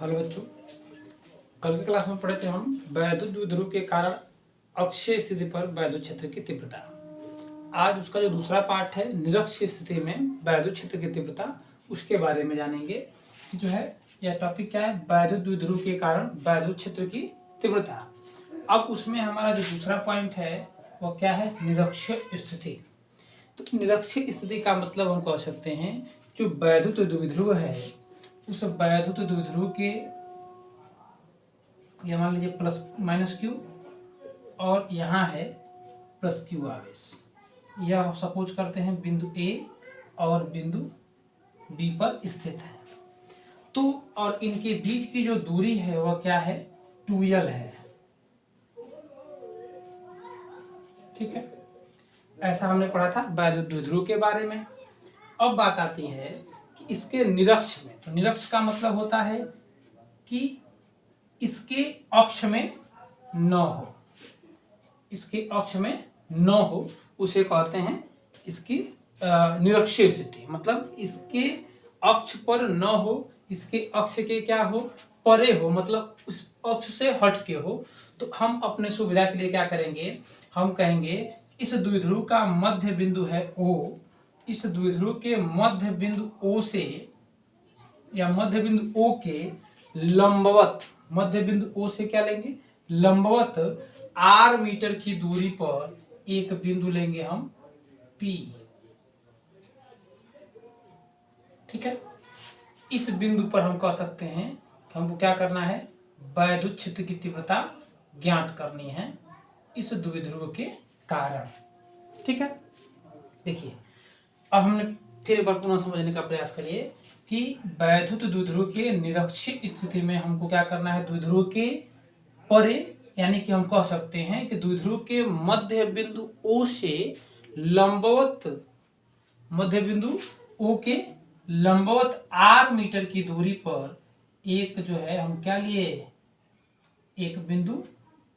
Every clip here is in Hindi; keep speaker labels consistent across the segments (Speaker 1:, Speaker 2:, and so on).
Speaker 1: हेलो बच्चों, कल की क्लास में पढ़े थे हम वैद्युत द्विध्रुव के कारण अक्षीय स्थिति पर वैद्युत क्षेत्र की तीव्रता। आज उसका जो दूसरा पार्ट है निरक्षीय स्थिति में वैद्युत क्षेत्र की तीव्रता, उसके बारे में जानेंगे। जो है यह टॉपिक क्या है, वैद्युत द्विध्रुव के कारण वैद्युत क्षेत्र की तीव्रता। अब उसमें हमारा जो दूसरा पॉइंट है वह क्या है, निरक्षीय स्थिति। तो निरक्षीय स्थिति का मतलब हम कह सकते हैं जो वैद्युत द्विध्रुव है उस वैद्युत द्विध्रुव के, ये मान लीजिए प्लस माइनस क्यू और यहाँ है प्लस क्यू आवेश। यह सपोज करते हैं बिंदु ए और बिंदु बी पर स्थित है। तो और इनके बीच की जो दूरी है वह क्या है, 2l है। ठीक है, ऐसा हमने पढ़ा था वैद्युत द्विध्रुव के बारे में। अब बात आती है कि इसके निरक्ष में। तो निरक्ष का मतलब होता है कि इसके अक्ष में न हो, इसके अक्ष में न हो, उसे कहते हैं इसकी निरक्षीय स्थिति। मतलब इसके अक्ष पर न हो, इसके अक्ष के क्या हो, परे हो, मतलब उस अक्ष से हट के हो। तो हम अपने सुविधा के लिए क्या करेंगे, हम कहेंगे इस द्विध्रुव का मध्य बिंदु है O। इस द्विध्रुव के मध्य बिंदु O से या मध्य बिंदु O के लंबवत, मध्य बिंदु O से क्या लेंगे, लंबवत r मीटर की दूरी पर एक बिंदु लेंगे हम P। ठीक है, इस बिंदु पर हम कह सकते हैं कि हमको क्या करना है, वैद्युत क्षेत्र की तीव्रता ज्ञात करनी है इस द्विध्रुव के कारण। ठीक है, देखिए अब हमने फिर एक बार पुनः समझने का प्रयास करिए कि वैद्युत द्विध्रुव के निरक्षीय स्थिति में हमको क्या करना है, द्विध्रुव के परे, यानी कि हम कह सकते हैं कि द्विध्रुव के मध्य बिंदु O से लंबवत, मध्य बिंदु O के लंबवत r मीटर की दूरी पर एक जो है हम क्या लिए, एक बिंदु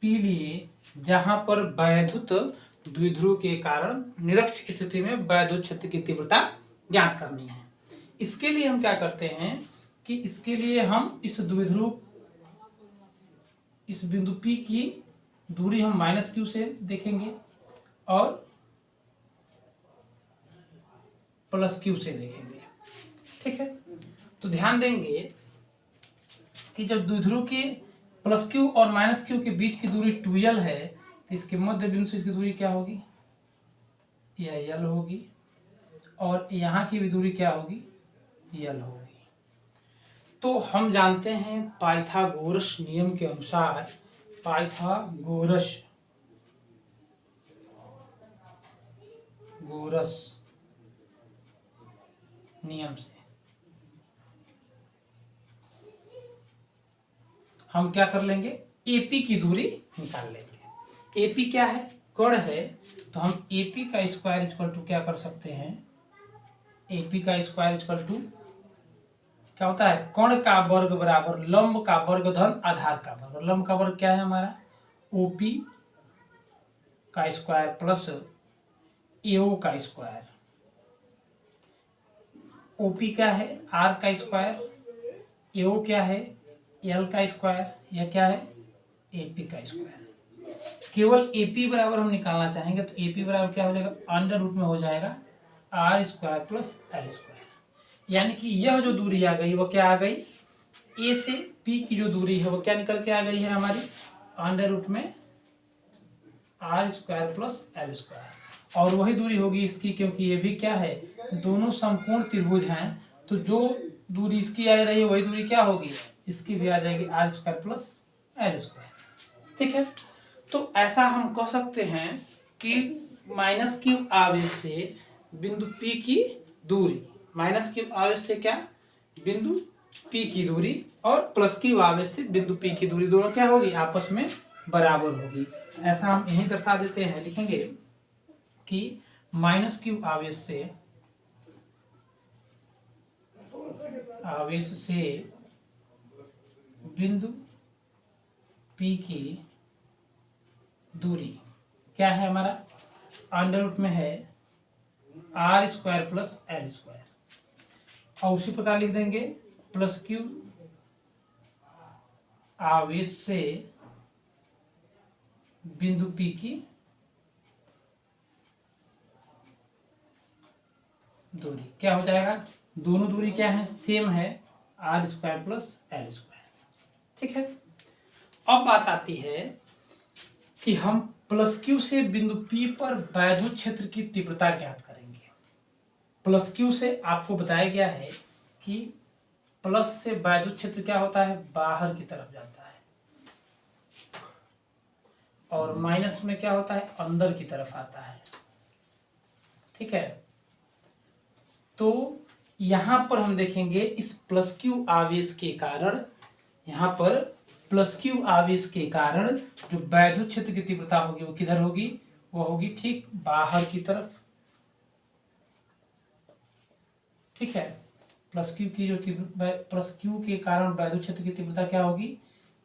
Speaker 1: P लिए, जहां पर वैद्युत द्विध्रुव के कारण निरक्ष स्थिति में वैद्युत क्षेत्र की तीव्रता ज्ञात करनी है। इसके लिए हम क्या करते हैं कि इसके लिए हम इस द्विध्रुव, इस बिंदु P की दूरी हम माइनस क्यू से देखेंगे और प्लस क्यू से देखेंगे। ठीक है, तो ध्यान देंगे कि जब द्विध्रुव के प्लस क्यू और माइनस क्यू के बीच की दूरी 2l है, तो इसके मध्य बिंदु से इसकी दूरी क्या होगी, यह l होगी, और यहाँ की भी दूरी क्या होगी, l होगी। तो हम जानते हैं पाइथागोरस नियम के अनुसार, पाइथागोरस नियम से हम क्या कर लेंगे, AP की दूरी निकाल लेंगे। AP क्या है, कोण है, तो हम AP का स्क्वायर इक्वल टू क्या कर सकते हैं, AP का स्क्वायर इक्वल टू क्या होता है, कोण का वर्ग बराबर लंब का वर्ग धन आधार का वर्ग। लंब का वर्ग क्या है हमारा, OP का स्क्वायर प्लस AO का स्क्वायर। OP क्या है, R का स्क्वायर, AO क्या है, L का स्क्वायर, यह क्या है, AP का स्क्वायर। केवल AP बराबर हम निकालना चाहेंगे तो AP बराबर क्या हो जाएगा, अंडर रूट में हो जाएगा R square plus L square. यानी कि यह जो दूरी आ गई वो क्या आ गई, A से P की जो दूरी है वो क्या निकल के आ गई है हमारी, अंडर रूट में R square plus L square. और वही दूरी होगी इसकी, क्योंकि ये भी क्या है, दोनों समकोण त्रिभुज हैं, तो जो दूरी इसकी आ रही है वही दूरी क्या होगी, इसकी भी आ जाएगी R square plus L square. ठीक है, तो ऐसा हम कह सकते हैं कि माइनस क्यू आवेश से बिंदु P की दूरी, माइनस क्यू आवेश से क्या, बिंदु P की दूरी, और प्लस क्यू आवेश से बिंदु P की दूरी, दोनों क्या होगी, आपस में बराबर होगी। ऐसा हम यही दर्शा देते हैं, लिखेंगे कि माइनस क्यू आवेश से बिंदु P की दूरी क्या है हमारा, अंडर रूट में है R square plus L square. और उसी प्रकार लिख देंगे प्लस क्यू आवेश से बिंदु P की दूरी क्या हो जाएगा, दोनों दूरी क्या है, सेम है, r² प्लस l²। ठीक है। अब बात आती है कि हम प्लस क्यू से बिंदु P पर वैद्युत क्षेत्र की तीव्रता ज्ञात करेंगे। प्लस क्यू से आपको बताया गया है कि प्लस से वैद्युत क्षेत्र क्या होता है, बाहर की तरफ जाता है, और माइनस में क्या होता है, अंदर की तरफ आता है। ठीक है। तो यहां पर हम देखेंगे इस प्लस क्यू आवेश के कारण, यहां पर प्लस क्यू आवेश के कारण जो वैद्युत क्षेत्र की तीव्रता होगी वो किधर होगी, वो होगी ठीक बाहर की तरफ। ठीक है। प्लस क्यू की जो प्लस क्यू के कारण वैद्युत क्षेत्र की तीव्रता क्या होगी,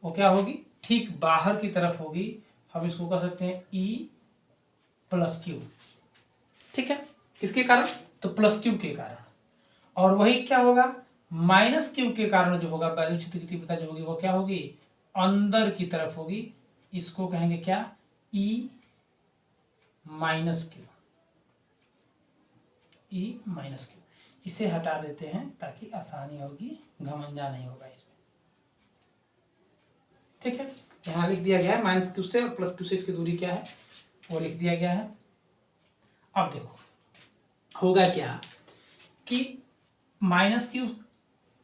Speaker 1: वो क्या होगी, ठीक बाहर की तरफ होगी। हम इसको कह सकते हैं E प्लस क्यू। ठीक है। किसके कारण, तो प्लस क्यू के कारण। और वही क्या होगा, माइनस क्यू के कारण जो होगा वैद्युत क्षेत्र की तीव्रता जो होगी वो क्या होगी, अंदर की तरफ होगी। इसको कहेंगे क्या, E minus Q. E minus Q. इसे हटा देते हैं ताकि आसानी होगी, घमंडा नहीं होगा इसमें। ठीक है। यहां लिख दिया गया है माइनस क्यू से और प्लस क्यू से इसकी दूरी क्या है वो लिख दिया गया है। अब देखो होगा क्या कि माइनस क्यू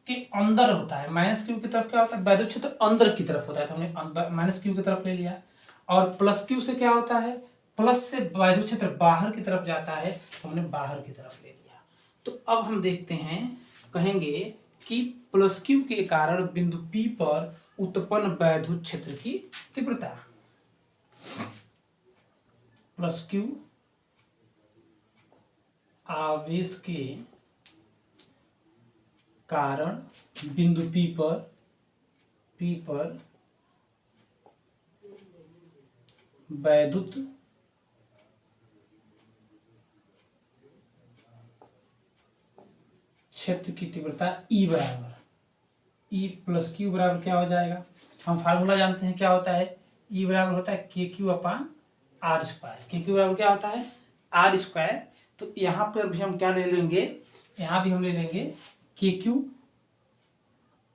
Speaker 1: के अंदर होता है, माइनस क्यू की तरफ क्या होता है, वैद्युत क्षेत्र अंदर की तरफ होता है, तो हमने माइनस क्यू की तरफ ले लिया। और प्लस क्यू से क्या होता है, प्लस से वैद्युत क्षेत्र बाहर की तरफ जाता है, तो हमने बाहर की तरफ ले लिया। तो अब हम देखते हैं, कहेंगे कि प्लस क्यू के कारण बिंदु P पर उत्पन्न वैद्युत क्षेत्र की तीव्रता, प्लस क्यू आवेश के कारण बिंदु P पर वैद्युत क्षेत्र की तीव्रता E बराबर, E प्लस क्यू बराबर क्या हो जाएगा, हम फार्मूला जानते हैं क्या होता है, E बराबर होता है KQ अपान R²। KQ बराबर क्या होता है, R²। तो यहाँ पर भी हम क्या ले लेंगे, यहाँ भी हम ले लेंगे KQ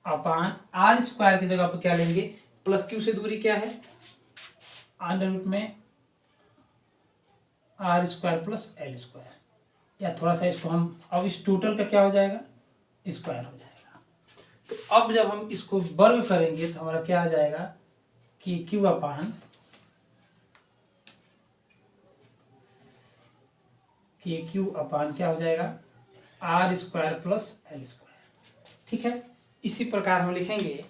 Speaker 1: अपान R² की जगह पर क्या लेंगे, प्लस क्यू से दूरी क्या है, अंडर रूट में R² प्लस L², या थोड़ा सा इसको हम, अब इस टोटल का क्या हो जाएगा, स्क्वायर हो जाएगा। तो अब जब हम इसको वर्ग करेंगे तो हमारा क्या आ जाएगा, कि क्यू अपान क्या हो जाएगा, R² प्लस L²। ठीक है। इसी प्रकार हम लिखेंगे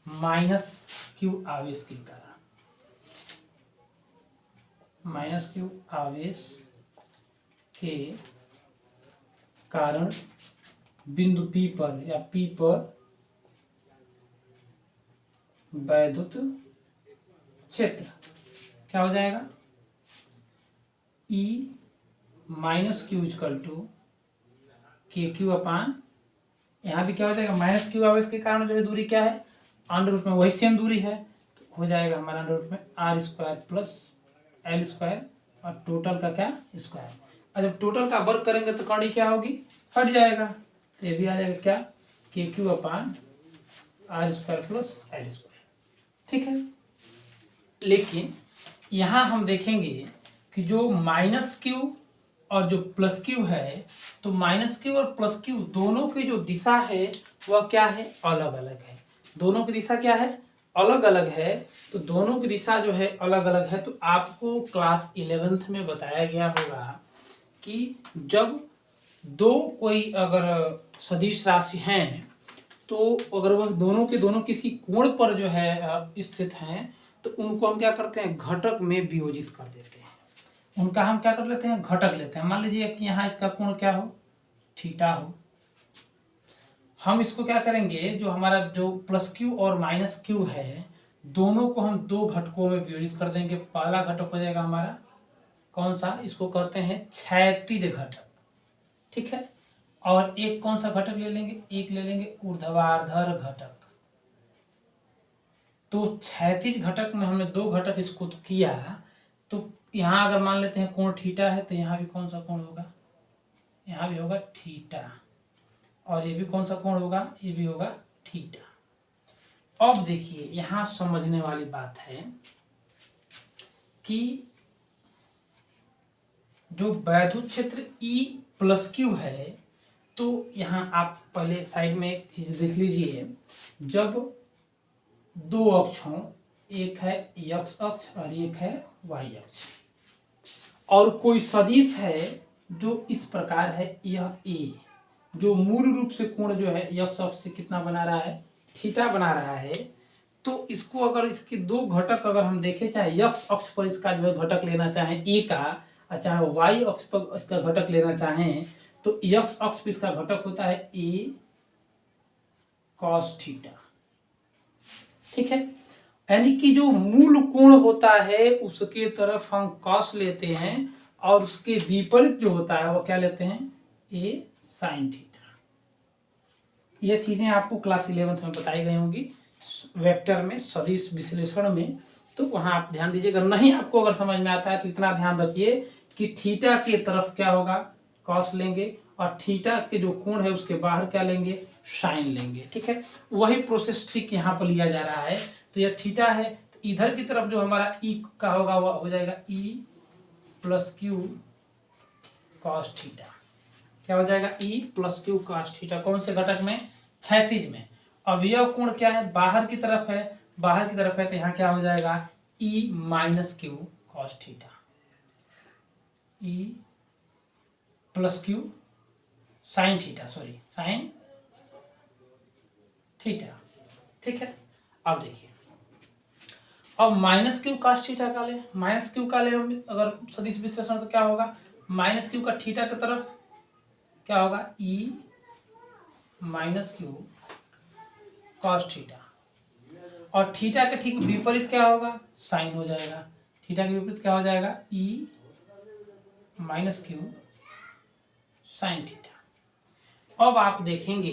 Speaker 1: माइनस क्यू आवेश के कारण, माइनस क्यू आवेश के कारण बिंदु P पर या P पर वैद्युत क्षेत्र क्या हो जाएगा, E minus Q equal to KQ upon, यहाँ भी क्या हो जाएगा, माइनस क्यू आवेश के कारण जो है दूरी क्या है, अंडर रूट में वही सेम दूरी है, तो हो जाएगा हमारा अंडर रूट में R² प्लस L² और टोटल का क्या, स्क्वायर। और जब टोटल का वर्क करेंगे तो कौड़ी क्या होगी, हट जाएगा, तो ये भी आ जाएगा क्या, KQ अपान R² प्लस L²। ठीक है। लेकिन यहाँ हम देखेंगे कि जो माइनस क्यू और जो प्लस क्यू है, तो माइनस क्यू और प्लस क्यू दोनों की जो दिशा है वह क्या है, अलग अलग है। दोनों की दिशा क्या है, अलग अलग है। तो दोनों की दिशा जो है अलग अलग है। तो आपको क्लास 11th में बताया गया होगा कि जब दो कोई अगर सदिश राशि हैं, तो अगर वह दोनों के दोनों किसी कोण पर जो है स्थित हैं, तो उनको हम क्या करते हैं, घटक में वियोजित कर देते हैं। उनका हम क्या कर लेते हैं, घटक लेते हैं। मान लीजिए कि यहाँ इसका कोण क्या हो, थीटा हो। हम इसको क्या करेंगे, जो हमारा जो प्लस क्यू और माइनस क्यू है, दोनों को हम दो घटकों में वियोजित कर देंगे। पहला घटक हो जाएगा हमारा कौन सा, इसको कहते हैं क्षैतिज घटक। ठीक है। और एक कौन सा घटक ले लेंगे, एक ले लेंगे ऊर्ध्वाधर घटक। तो क्षैतिज घटक में हमने दो घटक इसको किया, तो यहाँ अगर मान लेते हैं कोण थीटा है तो यहाँ भी कौन सा कोण होगा, यहाँ भी होगा थीटा, और ये भी कौन सा कोण होगा, ये भी होगा थीटा। अब देखिए यहाँ समझने वाली बात है कि जो वैद्युत क्षेत्र E प्लस क्यू है, तो यहाँ आप पहले साइड में एक चीज देख लीजिए, जब दो अक्ष हों, एक है x अक्ष और एक है y अक्ष, और कोई सदिश है जो इस प्रकार है, यह A जो मूल रूप से कोण जो है x अक्ष से कितना बना रहा है, थीटा बना रहा है, तो इसको अगर इसके दो घटक अगर हम देखें, चाहे x अक्ष पर इसका जो घटक लेना चाहें A का, और चाहे y अक्ष पर इसका घटक लेना चाहें, तो x अक्ष पर इसका घटक होता है A cos थीटा। ठीक है, यानी कि जो मूल कोण होता है उसके तरफ हम cos लेते हैं, और उसके विपरीत जो होता है वो क्या लेते हैं, A sin थीटा। यह चीजें आपको क्लास 11th में बताई गई होंगी वेक्टर में, सदिश विश्लेषण में, तो वहां आप ध्यान दीजिएगा। नहीं आपको अगर समझ में आता है तो इतना ध्यान रखिए कि थीटा के तरफ क्या होगा, cos लेंगे, और थीटा के जो कोण है उसके बाहर क्या लेंगे, साइन लेंगे। ठीक है, वही प्रोसेस ठीक यहाँ पर लिया जा रहा है। तो यह थीटा है, तो इधर की तरफ जो हमारा E का होगा वह हो जाएगा E plus Q cos theta. क्या हो जाएगा, E plus Q cos theta. कौन से घटक में, क्षैतिज में। अब यह कोण क्या है, बाहर की तरफ है, बाहर की तरफ है, तो यहाँ क्या हो जाएगा, E minus Q cos theta, E plus Q sine theta, sorry sine theta. ठीक है, अब देखिए, अब माइनस क्यू कॉस थीटा का ले, माइनस क्यू का ले हम अगर सदिश विश्लेषण, तो क्या होगा, माइनस क्यू का थीटा की तरफ क्या होगा, E minus Q cos theta, और थीटा के ठीक विपरीत क्या होगा, साइन हो जाएगा। थीटा के विपरीत क्या हो जाएगा, E minus Q sine theta. अब आप देखेंगे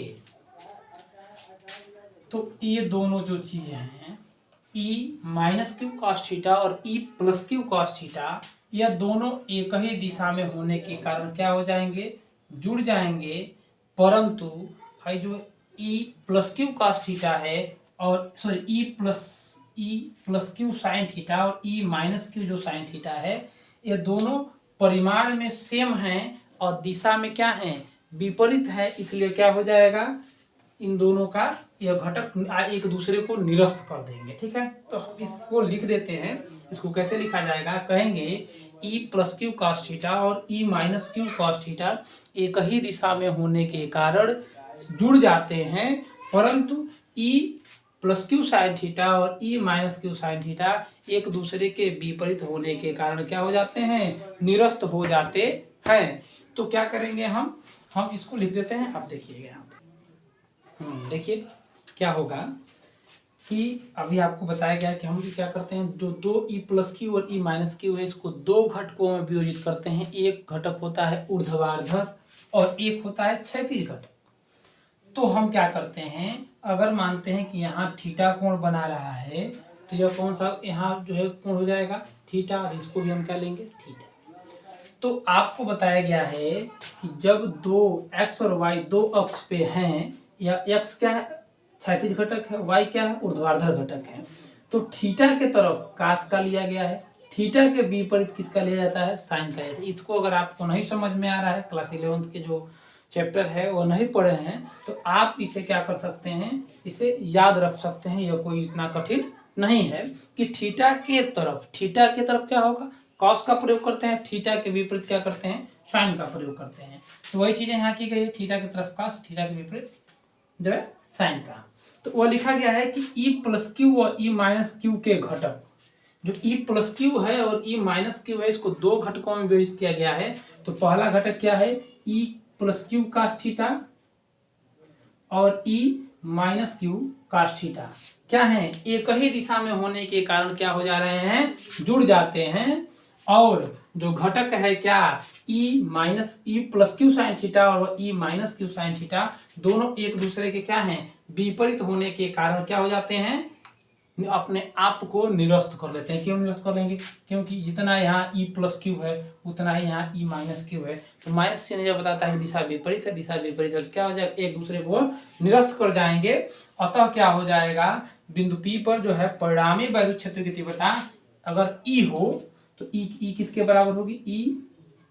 Speaker 1: तो ये दोनों जो चीजें हैं, E minus Q cos theta और E plus Q cos theta, यह दोनों एक ही दिशा में होने के कारण क्या हो जाएंगे, जुड़ जाएंगे। परंतु भाई जो E plus Q cos theta है, और sorry E plus Q sine theta और E माइनस क्यू जो साइन थीटा है, ये दोनों परिमाण में सेम हैं और दिशा में क्या है, विपरीत है। इसलिए क्या हो जाएगा, इन दोनों का यह घटक एक दूसरे को निरस्त कर देंगे। ठीक है, तो हम इसको लिख देते हैं। इसको कैसे लिखा जाएगा, कहेंगे E plus Q cos theta और E minus Q cos theta एक ही दिशा में होने के कारण जुड़ जाते हैं, परंतु E plus Q sine theta और E minus Q sine theta एक दूसरे के विपरीत होने के कारण क्या हो जाते हैं, निरस्त हो जाते हैं। तो क्या करेंगे, हम इसको लिख देते हैं। आप देखिएगा यहाँ पे, देखिए क्या होगा कि अभी आपको बताया गया कि हम भी क्या करते हैं, जो दो E प्लस क्यू और E माइनस क्यू है, इसको दो घटकों में वियोजित करते हैं। एक घटक होता है ऊर्ध्वाधर और एक होता है क्षैतिज घटक। तो हम क्या करते हैं, अगर मानते हैं कि यहाँ थीटा कोण बना रहा है, तो यह कौन सा यहाँ जो है कोण हो जाएगा थीटा, और इसको भी हम क्या लेंगे, थीटा। तो आपको बताया गया है कि जब दो x और y दो अक्ष पे हैं, या x क्या है, क्षैतिज घटक है, y क्या है, ऊर्ध्वाधर घटक है, तो थीटा के तरफ कास का लिया गया है, थीटा के विपरीत किसका लिया जाता है, साइन का। इसको अगर आपको नहीं समझ में आ रहा है, क्लास 11th के जो चैप्टर है वो नहीं पढ़े हैं, तो आप इसे क्या कर सकते हैं, इसे याद रख सकते हैं। यह कोई इतना कठिन नहीं है कि थीटा के तरफ क्या होगा, कॉस का प्रयोग करते हैं, थीटा के विपरीत क्या करते हैं, साइन का प्रयोग करते हैं। तो वही चीजें यहाँ की गई है, थीटा की तरफ कॉस, थीटा के विपरीत जो है साइन का। तो वह लिखा गया है कि E प्लस क्यू और E माइनस क्यू के घटक, जो E प्लस क्यू है और E माइनस क्यू है, इसको दो घटकों में विभाजित किया गया है। तो पहला घटक क्या है, E plus Q cos theta और E minus Q cos theta क्या है, एक ही दिशा में होने के कारण क्या हो जा रहे हैं, जुड़ जाते हैं। और जो घटक है क्या, E plus Q sine theta और E minus Q sine theta, दोनों एक दूसरे के क्या हैं, विपरीत होने के कारण क्या हो जाते हैं, अपने आप को निरस्त कर लेते हैं। क्यों निरस्त कर लेंगे? क्योंकि जितना यहाँ ई प्लस क्यू है उतना ही यहाँ ई माइनस क्यू है। तो माइनस चिन्ह जब बताता है दिशा विपरीत है, दिशा विपरीत है तो क्या हो जाएगा? एक दूसरे को निरस्त कर जाएंगे। अतः क्या हो जाएगा? बिंदु P पर जो है परिणामी वैद्युत क्षेत्र की तीव्रता अगर ई हो तो ई किसके बराबर होगी? ई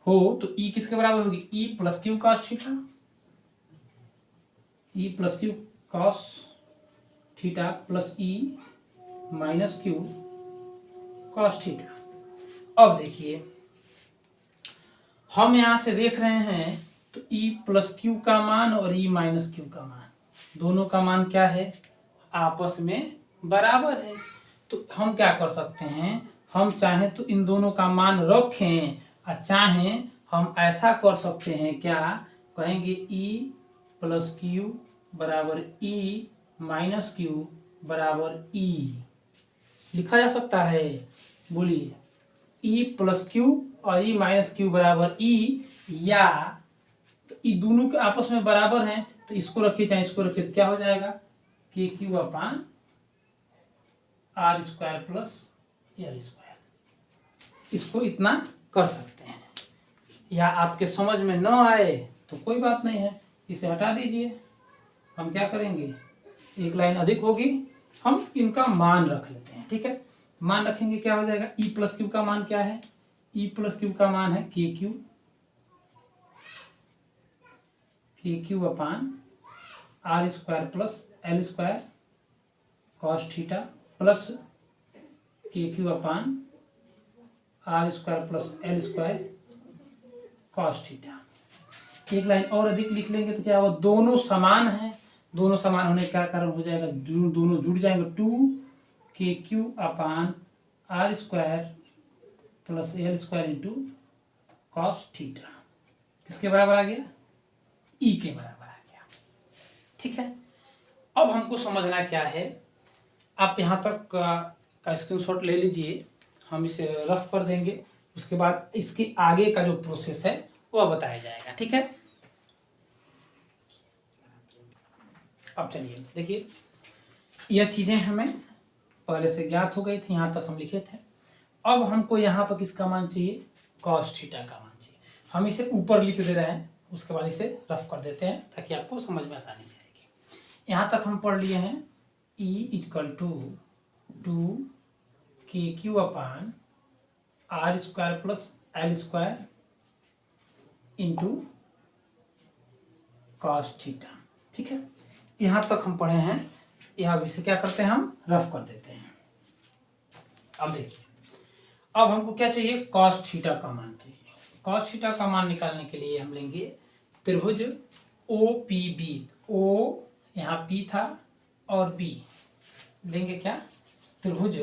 Speaker 1: हो तो ई किसके बराबर होगी? E plus Q cos theta, E plus Q cos theta plus E minus Q cos theta. अब देखिए हम यहां से देख रहे हैं तो ई प्लस क्यू का मान और ई माइनस क्यू का मान दोनों का मान क्या है? आपस में बराबर है। तो हम क्या कर सकते हैं? हम चाहें तो इन दोनों का मान रखें और चाहें हम ऐसा कर सकते हैं, क्या कहेंगे? ई प्लस क्यू बराबर ई माइनस क्यू बराबर ई लिखा जा सकता है। बोलिए, ई प्लस क्यू और ई माइनस क्यू बराबर ई, या तो ई दोनों के आपस में बराबर हैं तो इसको रखिए चाहे इसको रखिए तो क्या हो जाएगा? K Q upon R square plus L square. इसको इतना कर सकते हैं। या आपके समझ में न आए तो कोई बात नहीं है, इसे हटा दीजिए। हम क्या करेंगे? एक लाइन अधिक होगी, हम इनका मान रख लेते हैं। ठीक है, मान रखेंगे क्या हो जाएगा? ई प्लस क्यू का मान क्या है? ई प्लस क्यू का मान है K Q upon R square plus L square cos theta plus K Q upon R square plus L square cos theta. एक लाइन और अधिक लिख लेंगे तो क्या होगा? दोनों समान हैं, दोनों समान होने का कारण हो जाएगा दोनों जुड़ जाएंगे। 2 KQ upon R square plus L square into cos theta किसके बराबर आ गया? ई के बराबर आ गया। ठीक है, अब हमको समझना क्या है? आप यहाँ तक का स्क्रीनशॉट ले लीजिए, हम इसे रफ कर देंगे, उसके बाद इसके आगे का जो प्रोसेस है वह बताया जाएगा। ठीक है, अब चलिए देखिए, यह चीजें हमें पहले से ज्ञात हो गई थी, यहाँ तक हम लिखे थे। अब हमको यहाँ पर किसका मान चाहिए? कॉस थीटा का मान चाहिए। हम इसे ऊपर लिख दे रहे हैं, उसके बाद इसे रफ कर देते हैं ताकि आपको समझ में आसानी से आएगी। यहाँ तक हम पढ़ लिए हैं E equal to 2KQ upon R square plus L square into cos theta. ठीक है, यहाँ तक हम पढ़े हैं। यहाँ भी से क्या करते हैं? हम रफ कर देते हैं। अब देखिए, अब हमको क्या चाहिए? कॉस थीटा का मान चाहिए। कॉस थीटा का मान निकालने के लिए हम लेंगे त्रिभुज OPB। O यहाँ P था और B लेंगे क्या? त्रिभुज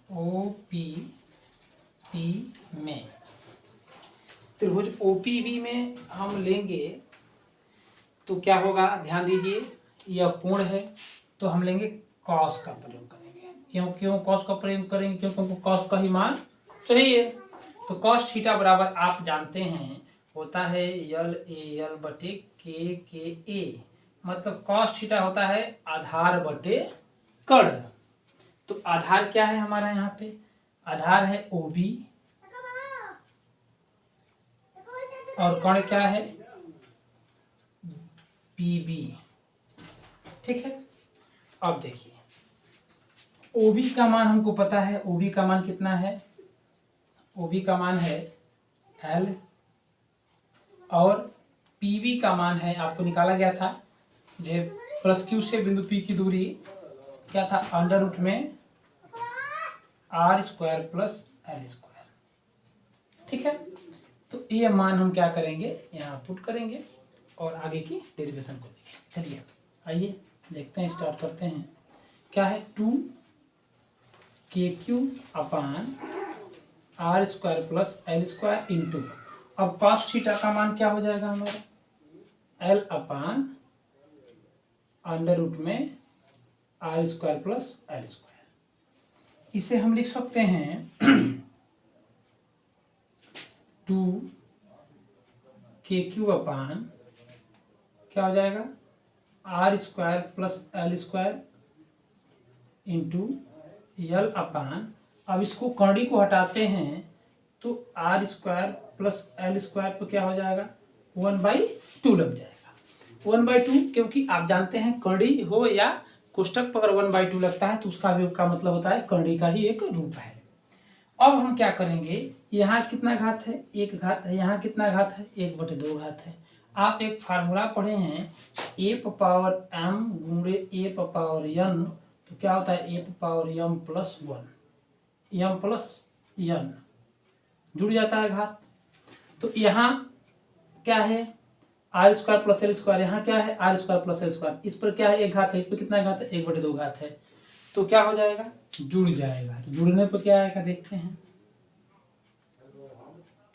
Speaker 1: OPP में, त्रिभुज OPB में हम लेंगे तो क्या होगा? ध्यान दीजिए, यह कोण है तो हम लेंगे कॉस का प्रयोग करेंगे। क्यों कॉस का प्रयोग करेंगे? क्योंकि हमको कॉस का ही मान चाहिए। तो कॉस थीटा बराबर आप जानते हैं होता है LAL बटे KKA, मतलब कॉस थीटा होता है आधार बटे कण। तो आधार क्या है हमारा? यहाँ पे आधार है OB और कण क्या है? PB। ठीक है, अब देखिए OB का मान हमको पता है। OB का मान कितना है? OB का मान है L और PB का मान है, आपको निकाला गया था जो प्लस Q से बिंदु P की दूरी क्या था? अंडर रूट में R square plus L square. ठीक है, तो ये मान हम क्या करेंगे? यहाँ पुट करेंगे और आगे की डेरिवेशन को देखेंगे। चलिए आइए देखते हैं, स्टार्ट करते हैं। क्या है? 2KQ upon R square plus L square into, अब कॉस थीटा का मान क्या हो जाएगा हमारा? L अपान अंडर रूट में R square plus L square. इसे हम लिख सकते हैं 2KQ अपान क्या हो जाएगा? R square plus L square into l upon, अब इसको कर्णी को हटाते हैं तो are square plus L square पर क्या हो जाएगा 1/2 लग जाएगा। 1/2 क्योंकि आप जानते हैं कर्णी हो या कोष्टक पर अगर 1/2 लगता है तो उसका भी का मतलब होता है कर्णी का ही एक रूप है। अब हम क्या करेंगे, यहाँ कितना घात है 1 घात है, यहाँ कितना घात है 1/2 घात है। आप एक फार्मूला पढ़े हैं ए पावर m गुणे ए पावर n, तो क्या होता है a power m plus 1, m plus n जुड़ जाता है घात। तो यहाँ क्या है r square plus L square, यहाँ क्या है r square plus L square, इस पर क्या है 1 घात है, इस पर कितना घात है 1/2 घात है, तो क्या हो जाएगा जुड़ जाएगा। तो जुड़ने पर क्या आएगा देखते हैं,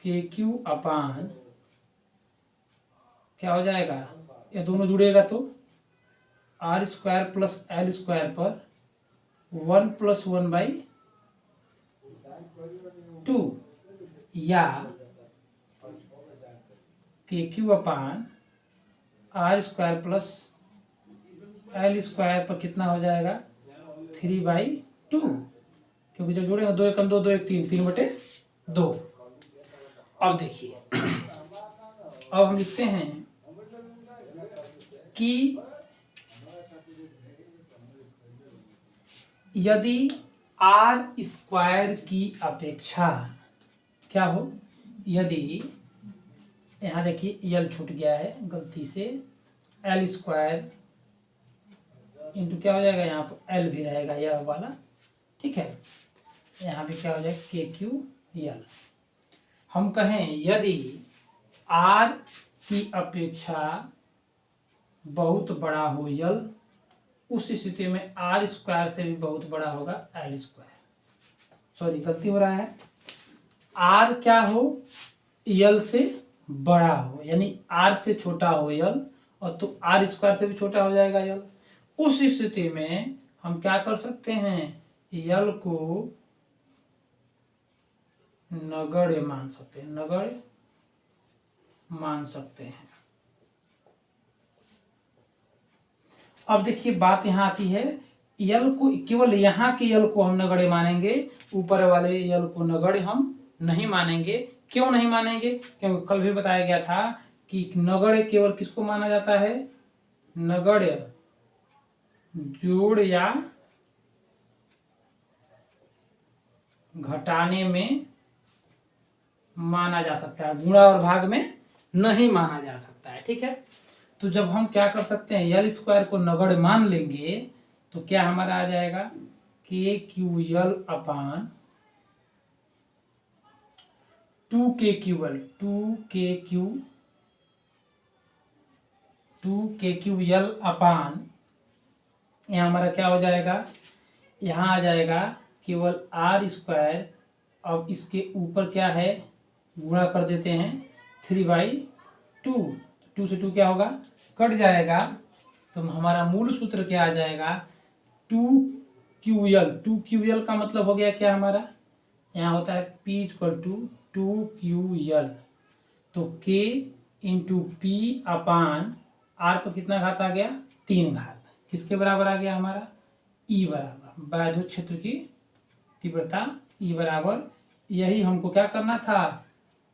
Speaker 1: के क्यू अपान क्या हो जाएगा, ये दोनों जुड़ेगा तो are square plus L square पर 1 + 1/2 या K Q upon R square plus L square पर कितना हो जाएगा 3/2, क्योंकि जब जोड़ेंगे 2 × 2 = 2, 1 = 3, 3/2। अब देखिए, अब हम लिखते हैं कि यदि आर स्क्वायर की अपेक्षा क्या हो, यदि यहाँ देखिए यल छूट गया है गलती से, एल स्क्वायर इंटू क्या हो जाएगा, यहाँ पर एल भी रहेगा यह वाला, ठीक है, यहाँ भी क्या हो जाएगा के क्यू यल। हम कहें यदि आर की अपेक्षा बहुत बड़ा हो यल, उस स्थिति में आर स्क्वायर से भी बहुत बड़ा होगा एल स्क्वायर, सॉरी गलती हो रहा है, आर क्या हो यल से बड़ा हो, यानी आर से छोटा हो यल, और तो आर स्क्वायर से भी छोटा हो जाएगा यल। उस स्थिति में हम क्या कर सकते हैं, यल को नगण्य मान सकते हैं, नगण्य मान सकते हैं। अब देखिए बात यहाँ आती है, यल को केवल यहाँ के यल को हम नगण्य मानेंगे, ऊपर वाले यल को नगण्य हम नहीं मानेंगे। क्यों नहीं मानेंगे, क्योंकि कल भी बताया गया था कि नगण्य केवल किसको माना जाता है, नगण्य जोड़ या घटाने में माना जा सकता है, गुणा और भाग में नहीं माना जा सकता है, ठीक है। तो जब हम क्या कर सकते हैं, यल स्क्वायर को नगण्य मान लेंगे तो क्या हमारा आ जाएगा के क्यू यल अपान 2k क्यू यल अपान, यहाँ हमारा क्या हो जाएगा, यहाँ आ जाएगा केवल आर स्क्वायर, अब इसके ऊपर क्या है गुणा कर देते हैं 3/2, 2 से 2 क्या होगा कट जाएगा, तो हमारा मूल सूत्र क्या आ जाएगा 2ql। 2ql का मतलब हो गया क्या हमारा, यहाँ होता है p = 2ql, तो k × p अपान r पर कितना घात आ गया 3 घात, किसके बराबर आ गया हमारा E बराबर वैद्युत क्षेत्र की तीव्रता E बराबर, यही हमको क्या करना था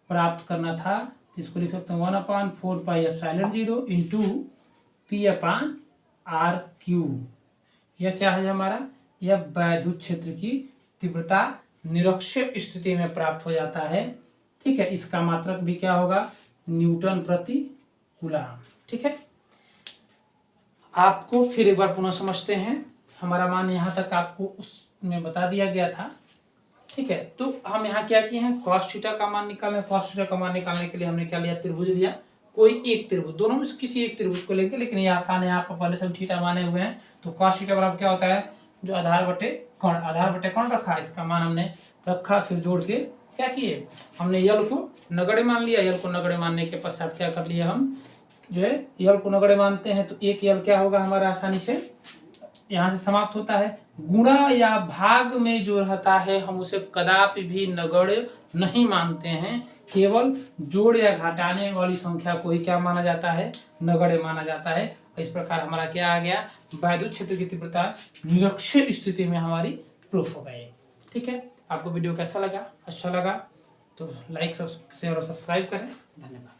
Speaker 1: प्राप्त करना था, इसको लिख सकते हैं 1/4πε0 × p/r³। यह क्या है हमारा, यह वैद्युत क्षेत्र की तीव्रता निरक्षीय स्थिति में प्राप्त हो जाता है, ठीक है। इसका मात्रक भी क्या होगा न्यूटन प्रति कूलम, ठीक है। आपको फिर एक बार पुनः समझते हैं, हमारा मान यहाँ तक आपको उसमें बता दिया गया था, ठीक है। तो हम यहाँ क्या किए हैं, cos थीटा का मान निकालने, cos थीटा का मान निकालने के लिए हमने क्या लिया, त्रिभुज लिया, कोई एक त्रिभुज, दोनों में से किसी एक त्रिभुज को लेंगे, लेकिन ये आसान है, आप पहले से थीटा माने हुए हैं। तो cos थीटा बराबर क्या होता है, जो आधार बटे कौन रखा, इसका मान हमने रखा, फिर जोड़ के क्या किए, हमने यल को नगण्य मान लिया। यल को नगण्य मानने के पश्चात क्या कर लिया, हम जो है यल को नगण्य मानते हैं, तो एक यल क्या होगा हमारा आसानी से यहाँ से समाप्त होता है। गुणा या भाग में जो रहता है हम उसे कदापि भी नगण्य नहीं मानते हैं, केवल जोड़ या घटाने वाली संख्या को ही क्या माना जाता है, नगण्य माना जाता है। और इस प्रकार हमारा क्या आ गया, वैद्युत क्षेत्र की तीव्रता निरक्षीय स्थिति में हमारी प्रूफ हो गई। ठीक है, आपको वीडियो कैसा लगा, अच्छा लगा तो लाइक शेयर और सब्सक्राइब करें। धन्यवाद।